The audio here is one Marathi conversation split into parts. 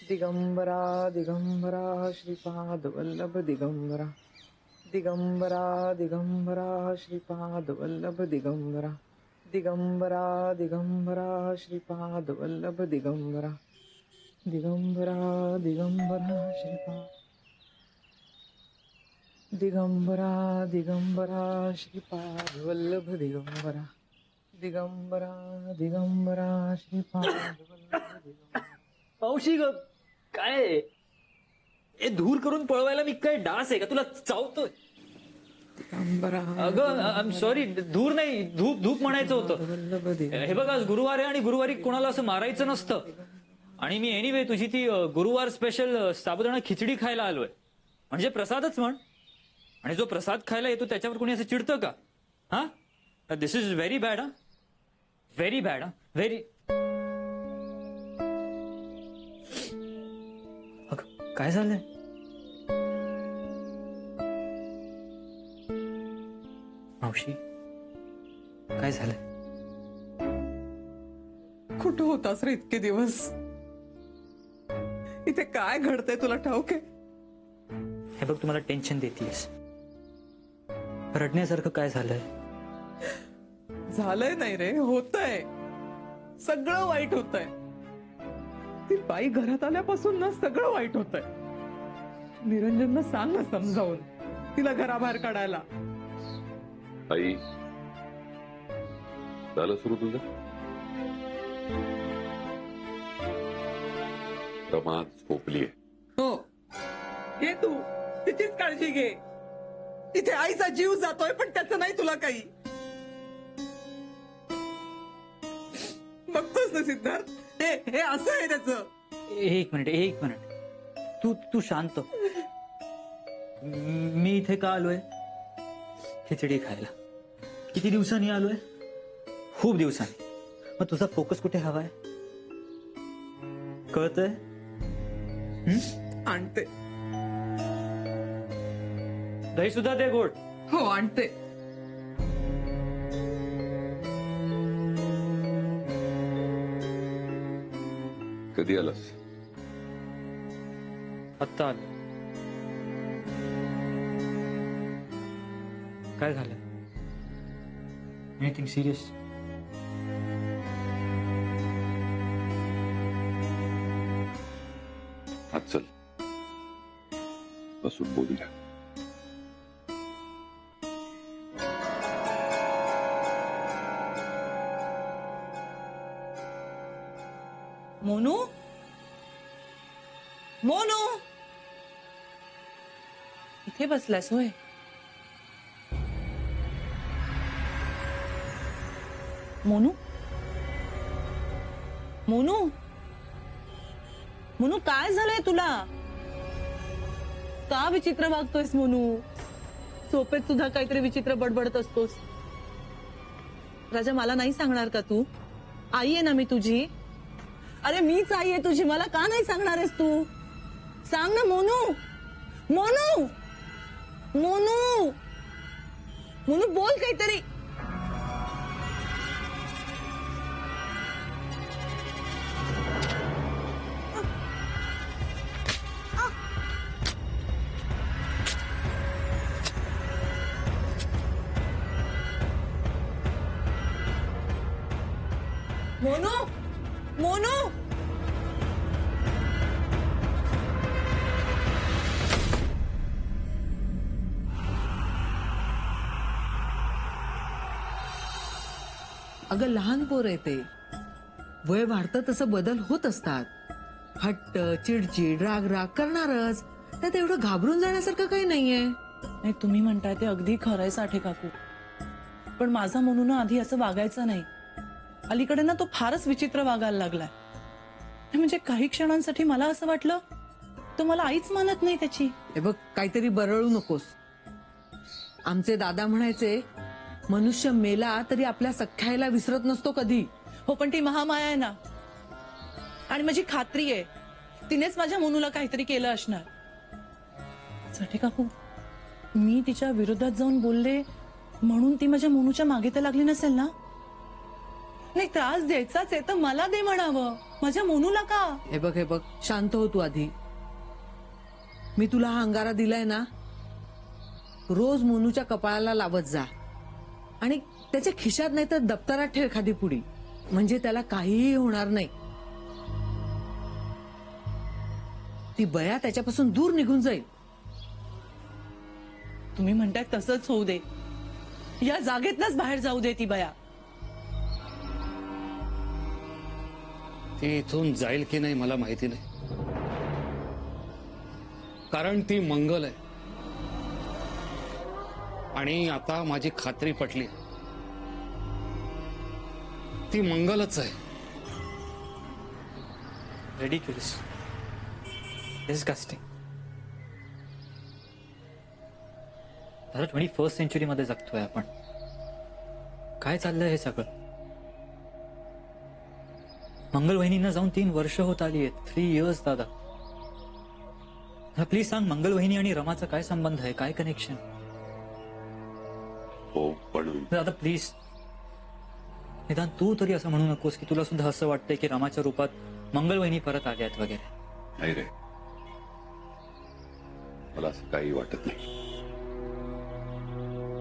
दिगंबरा दिगंबरा श्रीपाद वल्लभ दिगंबरा दिगंबरा दिगंबरा श्रीपाद वल्लभ दिगंबरा दिगंबरा दिगंबरा श्रीपाद वल्लभ दिगंबरा दिगंबरा दिगंबरा श्रीपाद दिगंबरा दिगंबरा श्रीपाद वल्लभ दिगंबरा दिगंबरा दिगंबरा श्रीपाद वल्लभ दिगंबरा. मावशी ग काय हे धूर करून पळवायला मी काय डास आहे का तुला चावतोय? दिगंबरा अगं आय एम सॉरी, धूर नाही धूप धूप म्हणायचं होतं. वल्लभ दिगंबरा. हे बघ आज गुरुवार आहे आणि गुरुवारी कोणाला असं मारायचं नसतं. आणि मी एनिवे तुझी ती गुरुवार स्पेशल साबुदाणा खिचडी खायला आलोय. म्हणजे प्रसादच म्हण. आणि जो प्रसाद खायला येतो त्याच्यावर कोणी असं चिडतं का? हा, दिस इज व्हेरी बॅड. हा, व्हेरी बॅड. हा, व्हेरी. काय झालंय? मावशी काय झालंय? कुठं होतास रे इतके दिवस? इथे काय घडतंय तुला ठाऊक आहे? हे बघ तुम्हाला टेन्शन देतीयस. रडण्यासारखं काय झालंय? झालंय नाही रे, होतंय. सगळं वाईट होतंय. ती बाई घरात आल्यापासून ना सगळं वाईट होतंय. निरंजनला सांग ना समजावून तिला घराबाहेर काढायला. आई झालं सुरू तुझं? रमा झोपलीये. हो, घे तू तिचीच काळजी घे. इथे आईचा जीव जातोय पण त्याचं नाही तुला काही. बघतोस ना सिद्धार्थ, हे असं आहे त्याचं. एक मिनिट. तू शांत. मी इथे का आलोय? खिचडी खायला. किती दिवसांनी आलोय? खूप दिवसांनी. मग तुझा फोकस कुठे हवाय? कळतंय? आणते. दही सुद्धा दे गोड. हो आणते. कधी आलास? आत्ता आलो. काय झालं? Anything serious? आज चल बसून बोलूया. मोनू, मोनू, इथे बसलास होय? मोनू, मोनू, मोनू काय झालंय तुला? का विचित्र वागतोयस मोनू? झोपेत सुद्धा काहीतरी विचित्र बडबडत असतोस. राजा मला नाही सांगणार का तू? आई आहे ना मी तुझी. अरे मीच आई आहे तुझी, मला का नाही सांगणार आहेस तू? सांग ना मोनू. मोनू, मोनू, मोनू बोल काहीतरी. मोनू, मोनू, अगं लहान पोर आहे ते. वय वाढतं तसं बदल होत असतात. हट्ट, चिडचिड, राग करणारच. त्यात एवढं घाबरून जाण्यासारखं काही नाहीये. नाही तुम्ही म्हणताय ते अगदी खरंय साठे काकू. पण माझा म्हणून आधी असं वागायचं नाही. अलीकडे ना तो फारच विचित्र वागायला लागलाय. म्हणजे काही क्षणांसाठी मला असं वाटलं तो मला आईच मानत नाही त्याची. हे बघ काहीतरी बरळू नकोस. आमचे दादा म्हणायचे, मनुष्य मेला तरी आपल्या सख्याला विसरत नसतो कधी. हो पण ती महामाया आहे ना. आणि माझी खात्री आहे तिनेच माझ्या मोनूला काहीतरी केलं असणार. साठे काकू, मी तिच्या विरोधात जाऊन बोलले म्हणून ती माझ्या मोनूच्या मागे तर लागली नसेल ना? नाही त्रास द्यायचाच आहे तर मला दे म्हणावं. माझ्या मोनूला का? हे बघ शांत हो तू आधी. मी तुला हा अंगारा दिलाय ना, रोज मोनूच्या कपाळाला लावत जा आणि त्याच्या खिशात नाही तर दप्तरात ठेव एखादी पुडी, म्हणजे त्याला काहीही होणार नाही. ती बया त्याच्यापासून दूर निघून जाईल. तुम्ही म्हणताय तसंच होऊ दे. या जागेतनच बाहेर जाऊ दे ती बया. ती इथून जाईल की नाही मला माहिती नाही, कारण ती मंगल आहे. आणि आता माझी खात्री पटली, ती मंगलच आहे. Ridiculous, disgusting. तर 21st सेंचुरी मध्ये जगतोय आपण. काय चाललंय हे सगळं? मंगल वहिनींना जाऊन 3 वर्ष होत आली आहेत. 3 years दादा. प्लीज सांग, मंगल वहिनी आणि रमाचा काय संबंध आहे? काय कनेक्शन? हो पण दादा प्लीज, निदान तू तरी असं म्हणू नकोस की तुला सुद्धा असं वाटतंय की रमाच्या रूपात मंगल वहिनी परत आल्यात वगैरे. नाही रे, मला असं काही वाटत नाही.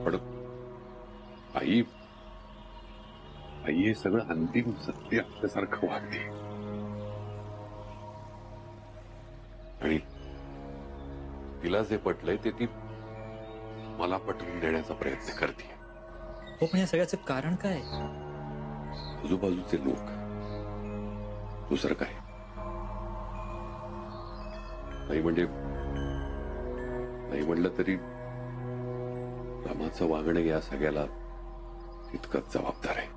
पण आई हे सगळं अंतिम सत्य असल्यासारखं वाटते. आणि तिला जे पटलंय ते ती मला पटवून देण्याचा प्रयत्न करते. हो, पण या सगळ्याचं कारण काय? आजूबाजूचे लोक, दुसरं काय नाही. नाही म्हणलं तरी रामाचं वागणं या सगळ्याला तितकंच जबाबदार आहे.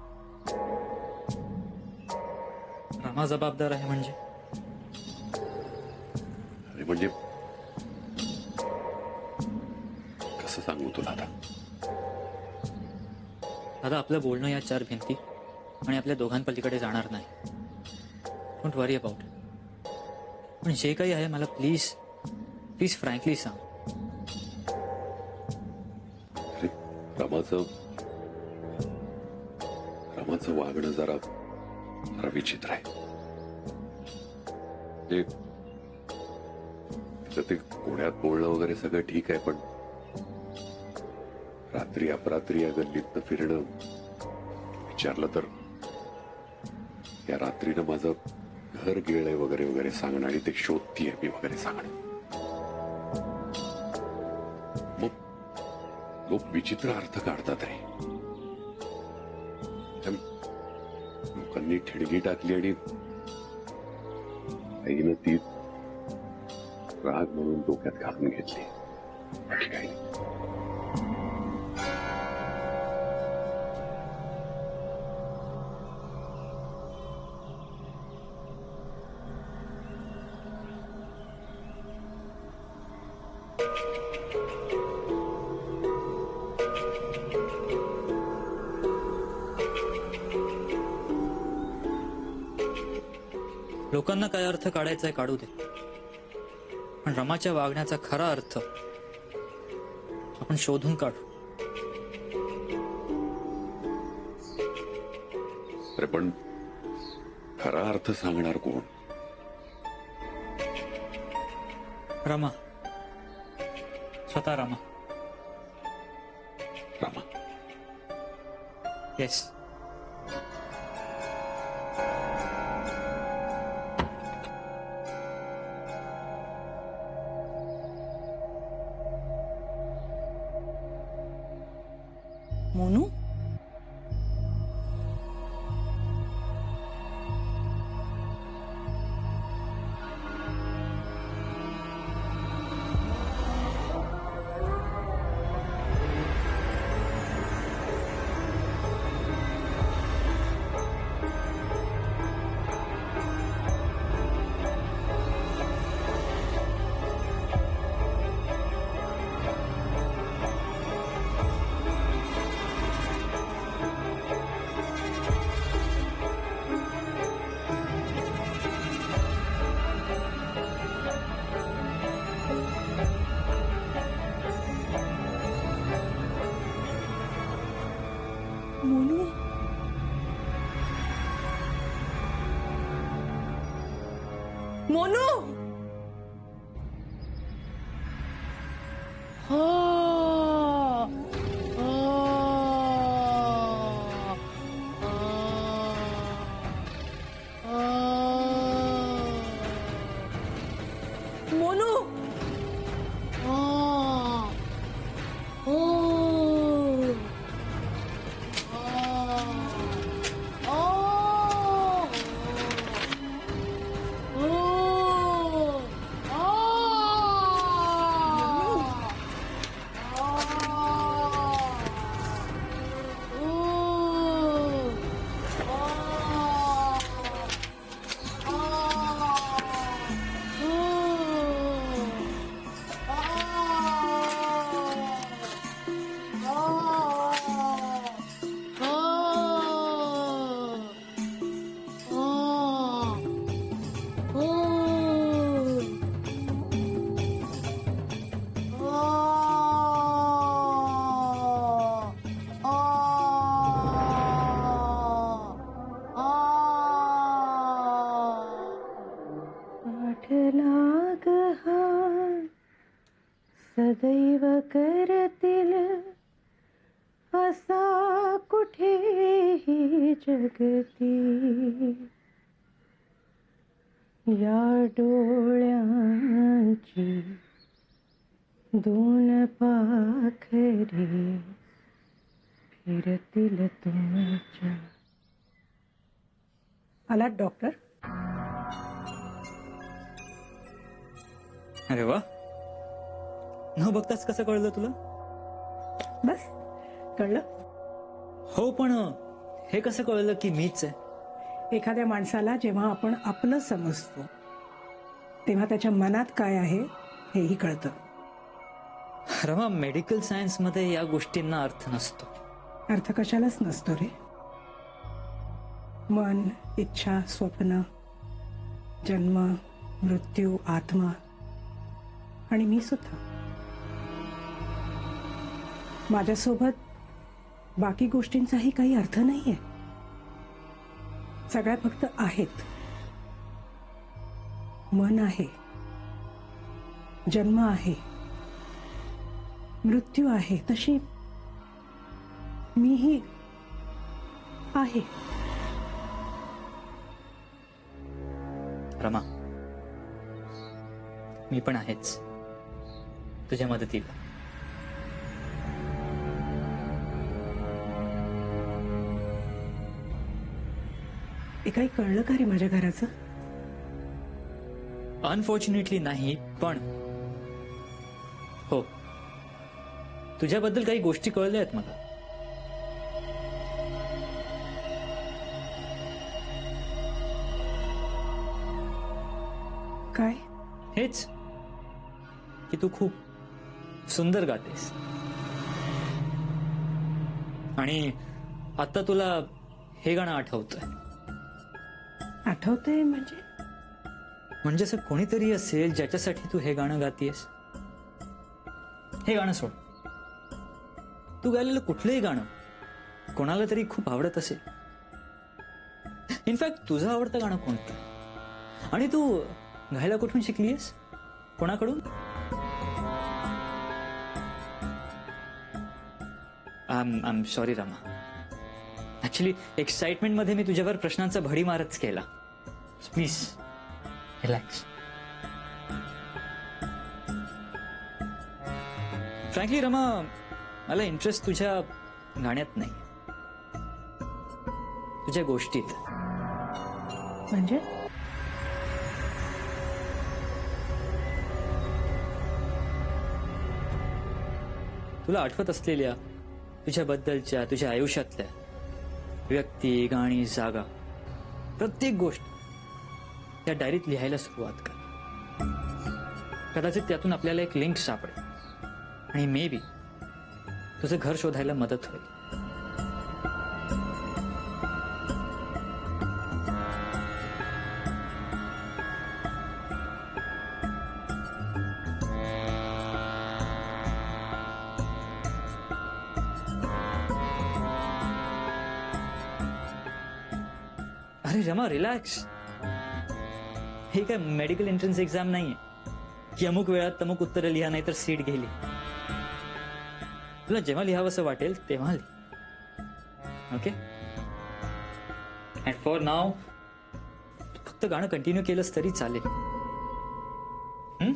रमा जबाबदार आहे म्हणजे? अरे म्हणजे कसं सांगू तुला आता? दादा, आपलं बोलणं या 4 भिंती आणि आपल्या दोघांपलीकडे जाणार नाही. Don't worry about it. पण जे काही आहे मला प्लीज फ्रँकली सांग. अरे रामाचं वागणं जरा विचित्र आहे. ते कोण्यात बोलणं वगैरे सगळं ठीक आहे, पण रात्री अपरात्री या गल्लीतनं फिरणं, विचारलं तर या रात्रीनं माझं घर गेलंय वगैरे वगैरे सांगणं आणि ते शोधतीये मी वगैरे सांगणं. मग लोक विचित्र अर्थ काढतात रे. लोकांनी ठिणगी टाकली आणि आईनं ती राग म्हणून डोक्यात घालून घेतली. बाकी काही नाही. लोकांना काय अर्थ काढायचा आहे काढू दे, पण रमाच्या वागण्याचा खरा अर्थ आपण शोधून काढू. अरे पण खरा अर्थ सांगणार कोण? रमा, स्वतः रमा. रामा. येस. मोनू, मोनू हो मोनू लाग हा सदैव करतील असा कुठेही जगती या डोळ्यांची दोन पाखरे फिरतील तुमच्या. आलात डॉक्टर? अरे वा, न बघताच कसं कळलं तुला? बस कळलं. हो, पण हे कसं कळलं की मीच आहे? एखाद्या माणसाला जेव्हा आपण आपलं समजतो तेव्हा त्याच्या मनात काय आहे हेही कळतं. रमा, मेडिकल सायन्स मध्ये या गोष्टींना अर्थ नसतो. अर्थ कशालाच नसतो रे. मन, इच्छा, स्वप्न, जन्म, मृत्यू, आत्मा आणि मी सुद्धा. माझ्यासोबत बाकी गोष्टींचाही काही अर्थ नाहीये. सगळ्या फक्त आहेत. मन आहे, जन्म आहे, मृत्यू आहे, तशी मीही आहे. रमा, मी पण आहेच तुझ्या मदतीला. हे काही कळलं का रे माझ्या घराचं? अनफॉर्च्युनेटली नाही, पण हो, तुझ्याबद्दल काही गोष्टी कळल्या आहेत मला. काय? हेच की तू खूप सुंदर गातेस आणि आता तुला हे गाणं आठवतंय. आठवतंय म्हणजे? म्हणजे असं कोणीतरी असेल ज्याच्यासाठी तू हे गाणं गातेस. हे गाणं सोड, तू गायलेलं कुठलंही गाणं कोणाला तरी खूप आवडत असेल. इनफॅक्ट तुझं आवडतं गाणं कोणतं आणि तू गायला कुठून शिकलीयस, कोणाकडून? I am sorry Rama, actually excitement मध्ये मी तुझ्यावर प्रश्नांचा भडीमारच केला. Please relax. फ्रँकली रमा, मला इंटरेस्ट तुझ्या गाण्यात नाही, तुझ्या गोष्टीत. म्हणजे? तुला आठवत असलेल्या तुझ्याबद्दलच्या, तुझ्या आयुष्यातल्या व्यक्ती, गाणी, जागा, प्रत्येक गोष्ट त्या डायरीत लिहायला सुरुवात कर. कदाचित त्यातून आपल्याला एक लिंक सापडेल आणि मे बी तुझं घर शोधायला मदत होईल. अरे रमा, रिलॅक्स. हे काय मेडिकल एंट्रन्स एक्झाम नाहीये की अमुक वेळात तमुक उत्तरं लिहा नाही तर सीट गेली. तुला जेव्हा लिहावंसं वाटेल तेव्हा लिह. ओके. अँड फॉर नाव फक्त गाणं कंटिन्यू केलंस तरी चालेल. हं?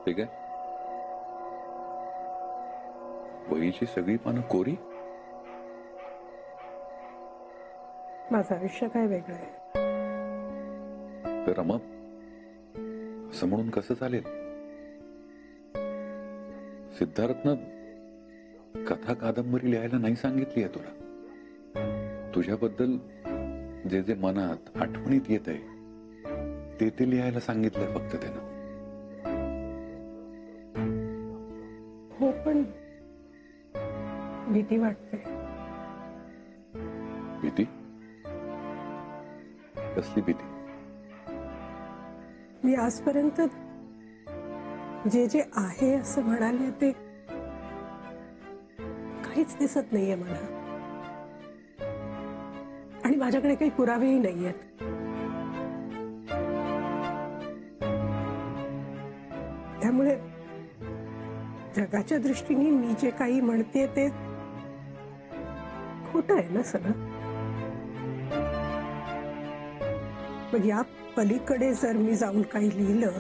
ठीक आहे. वहीची सगळी पानं कोरी. माझं आयुष्य काय वेगळं आहे. तर मग असं म्हणून कसं चालेल. सिद्धार्थनं कथा कादंबरी लिहायला नाही सांगितली आहे तुला. तुझ्याबद्दल जे जे मनात आठवणीत येत आहे ते लिहायला सांगितलंय फक्त त्यानं. हो पण भीती वाटते. भीती? कसली भीती? मी आजपर्यंत जे जे आहे असं म्हणाले ते काहीच दिसत नाहीये मला. आणि माझ्याकडे काही पुरावेही नाहीयेत. त्यामुळे जगाच्या दृष्टीने मी जे काही म्हणते ते खोटं आहे ना सगळं. मग या पलीकडे जर मी जाऊन काही लिहिलं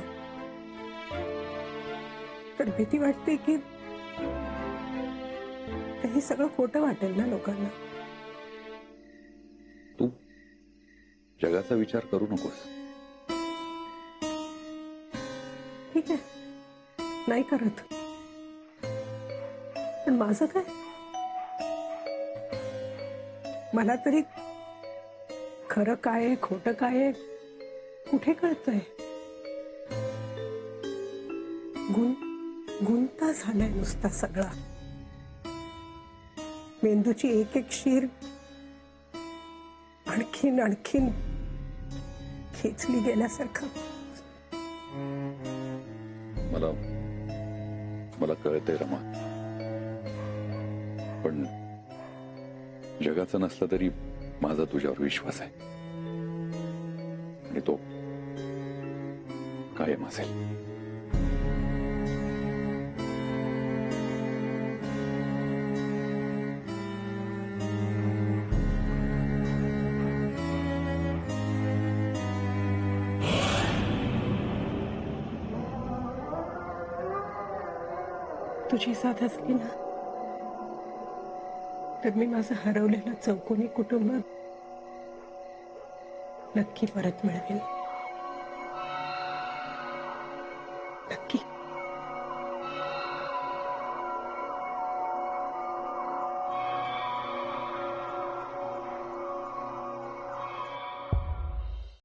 तर भीती वाटते की हे सगळं खोटं वाटेल ना लोकांना. तू जगाचा विचार करू नकोस. ठीक आहे, नाही करत. पण माझं काय? मला तरी खरं काय आहे, खोटं काय आहे, कुठे कळतंय? गुंता झालाय नुसता सगळा. मेंदूची एक एक शीर आणखीन आणखीन खेचली गेल्यासारखं. मला मला कळतंय रमा, पण जगाचं नसलं तरी माझा तुझ्यावर विश्वास आहे आणि तो कायम असेल. तुझी साथ असली ना तर मी माझं हरवलेलं चौकोनी कुटुंब नक्की परत मिळवेन. नक्की.